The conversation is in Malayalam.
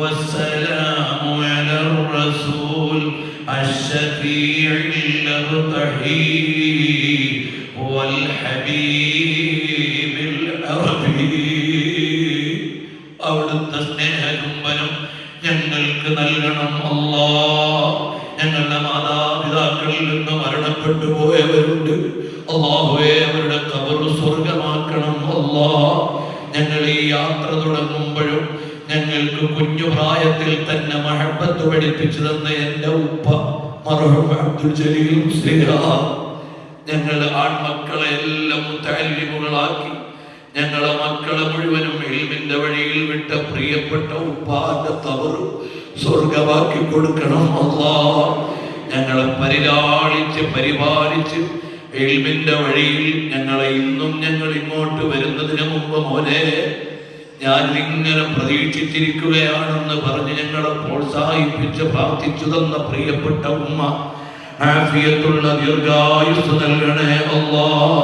والسلام على الرسول الشفيع المرتحي والحبيب الأربي. അവിടുത്തെ സ്നേഹചുംബനം ഞങ്ങൾക്ക് നൽകണം അല്ലാഹ്. ഞങ്ങളുടെ മാതാപിതാക്കളിൽ നിന്ന് മരണപ്പെട്ടു പോയവരുണ്ട് അല്ലാഹുവേ, അവരുടെ ഖബർ സ്വർഗമാക്കണം അല്ലാഹ്. ഞങ്ങൾ ഈ യാത്ര തുടങ്ങുമ്പോഴും ഞങ്ങൾക്ക് കുഞ്ഞു പ്രായത്തിൽ തന്നെ മഹബത്ത് പഠിപ്പിച്ചു തന്ന എൻ്റെ ഉപ്പ മർഹൂം അബ്ദുൽ ജലീൽ മുസ്ലിയാർ ഞങ്ങളുടെ ആൺമക്കളെ എല്ലാം മുതഅല്ലിമുകളാക്കി ഞങ്ങളെ മക്കളെ മുഴുവനും ഇൽമിന്റെ വഴിയിൽ വിട്ട പ്രിയപ്പെട്ട ഉപ്പാന്റെ ഖബർ സ്വർഗമാക്കി കൊടുക്കണം അല്ലാഹ്. ഞങ്ങളെ പരിപാലിച്ച് ഇൽമിന്റെ വഴിയിൽ ഞങ്ങളെ ഇന്നും ഞങ്ങൾ ഇങ്ങോട്ട് വരുന്നതിന് മുമ്പ് മോനെ ഞാൻ ഇങ്ങനെ പ്രതീക്ഷിച്ചിരിക്കുകയാണെന്ന് പറഞ്ഞ് ഞങ്ങളെ പ്രോത്സാഹിപ്പിച്ച് പ്രാർത്ഥിച്ചു തന്ന പ്രിയപ്പെട്ട ഉമ്മ ആഫിയത്തുള്ള ദീർഘായുസ്സ് നൽകണേ അല്ലാഹ്.